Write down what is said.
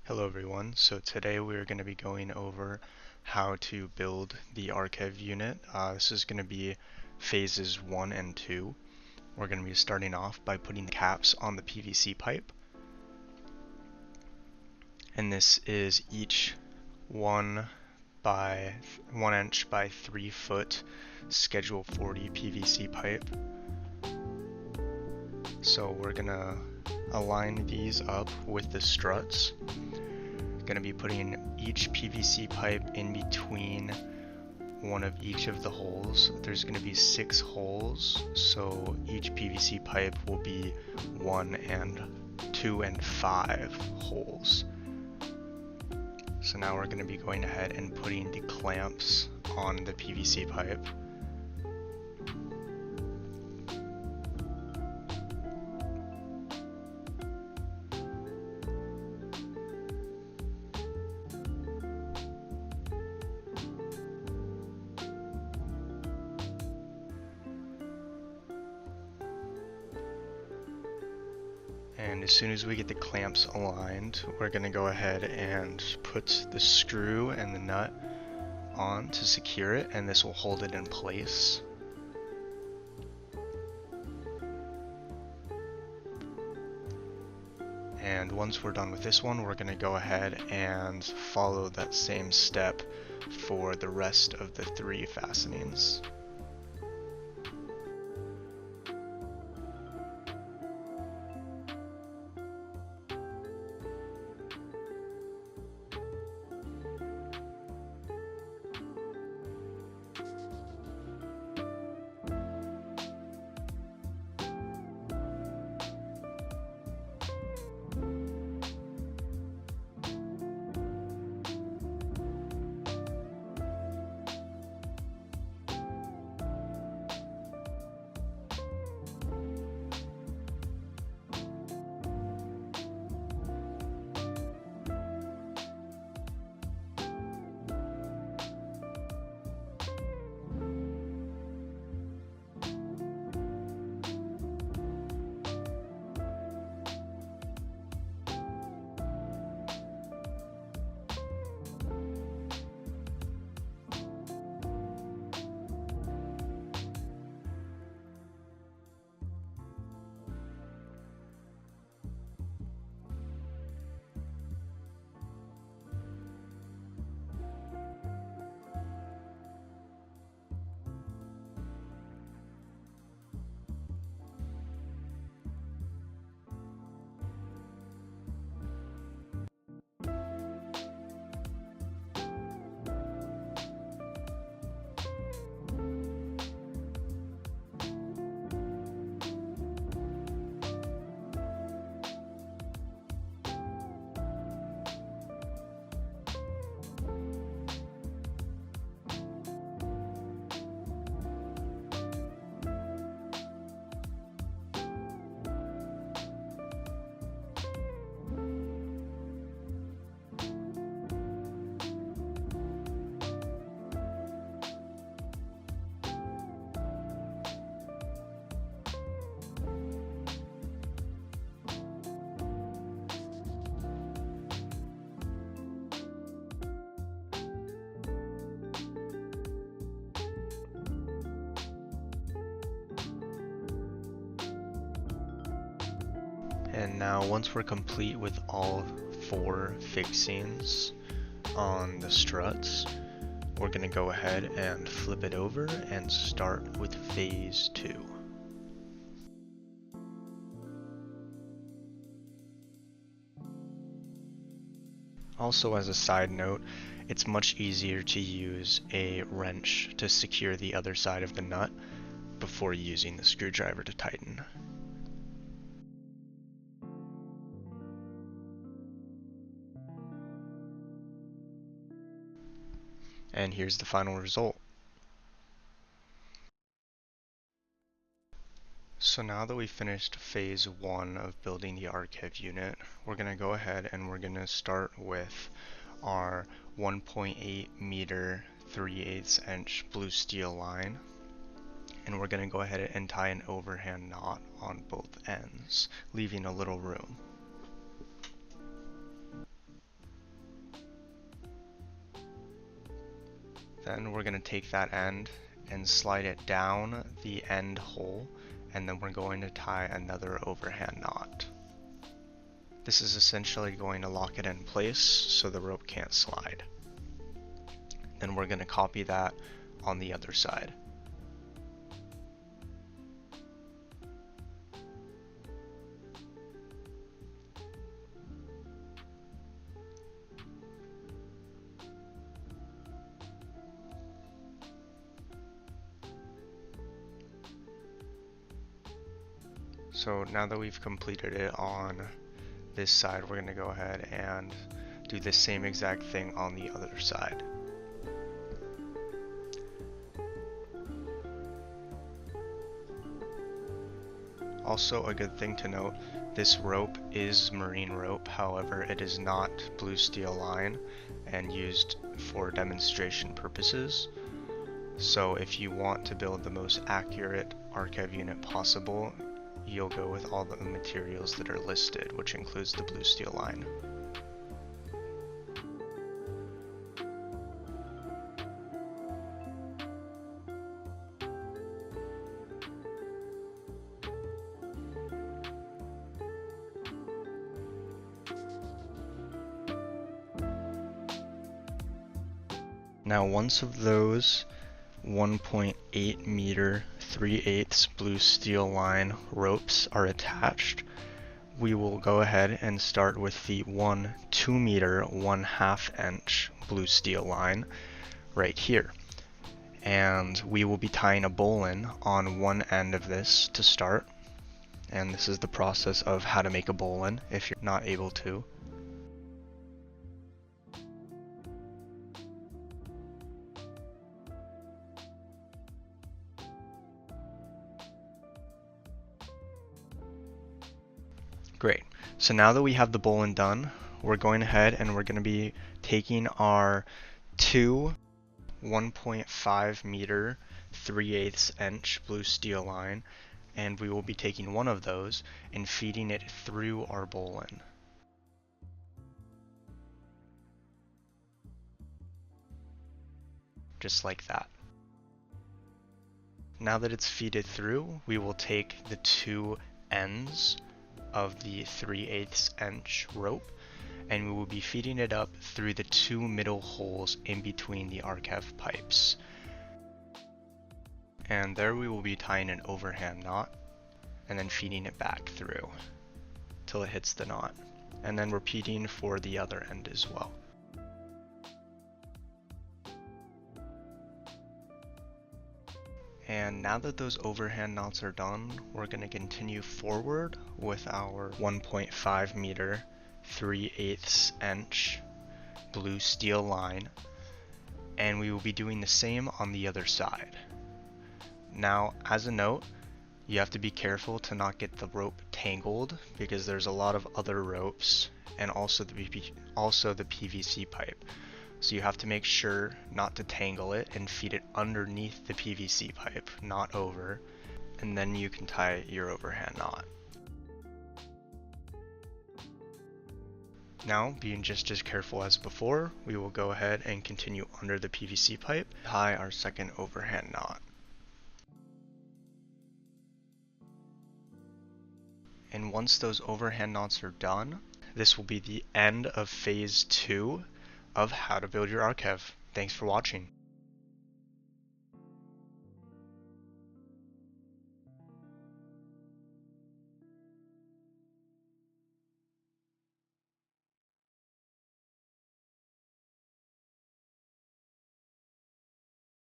Hello everyone, so today we're going to be going over how to build the ARKEV unit. This is going to be phases 1 and 2. We're going to be starting off by putting caps on the PVC pipe. And this is each 1 inch by 3 foot schedule 40 PVC pipe. So we're going to align these up with the struts. Going to be putting each PVC pipe in between one of each of the holes. There's going to be 6 holes, so each PVC pipe will be 1 and 2 and 5 holes. So now we're going to be going ahead and putting the clamps on the PVC pipe. And as soon as we get the clamps aligned, we're going to go ahead and put the screw and the nut on to secure it, and this will hold it in place. And once we're done with this one, we're going to go ahead and follow that same step for the rest of the 3 fastenings. And now once we're complete with all 4 fixings on the struts, we're going to go ahead and flip it over and start with phase 2. Also, as a side note, it's much easier to use a wrench to secure the other side of the nut before using the screwdriver to tighten. And here's the final result. So now that we finished phase 1 of building the ARKEV unit, we're going to go ahead and we're going to start with our 1.8 meter 3/8 inch blue steel line. And we're going to go ahead and tie an overhand knot on both ends, leaving a little room. Then we're going to take that end and slide it down the end hole, and then we're going to tie another overhand knot. This is essentially going to lock it in place so the rope can't slide. Then we're going to copy that on the other side. So now that we've completed it on this side, we're going to go ahead and do the same exact thing on the other side. Also, a good thing to note, this rope is marine rope, however it is not blue steel line and used for demonstration purposes. So if you want to build the most accurate ARKEV unit possible, you'll go with all the materials that are listed, which includes the blue steel line. Now once of those 1.8 meter 3/8 blue steel line ropes are attached, we will go ahead and start with the 2 meter 1/2 inch blue steel line right here. And we will be tying a bowline on one end of this to start. And this is the process of how to make a bowline if you're not able to. Great. So now that we have the bowline done, we're going ahead and we're going to be taking our two 1.5 meter 3/8 inch blue steel line, and we will be taking one of those and feeding it through our bowline. Just like that. Now that it's feeded through, we will take the two ends of the 3/8 inch rope, and we will be feeding it up through the two middle holes in between the ARKEV pipes. And there we will be tying an overhand knot and then feeding it back through till it hits the knot, and then repeating for the other end as well. And now that those overhand knots are done, we're going to continue forward with our 1.5 meter 3/8 inch blue steel line, and we will be doing the same on the other side. Now, as a note, you have to be careful to not get the rope tangled because there's a lot of other ropes and also the PVC pipe. So you have to make sure not to tangle it and feed it underneath the PVC pipe, not over, and then you can tie your overhand knot. Now, being just as careful as before, we will go ahead and continue under the PVC pipe, tie our second overhand knot. And once those overhand knots are done, this will be the end of phase 2 of how to build your ARKEV. Thanks for watching.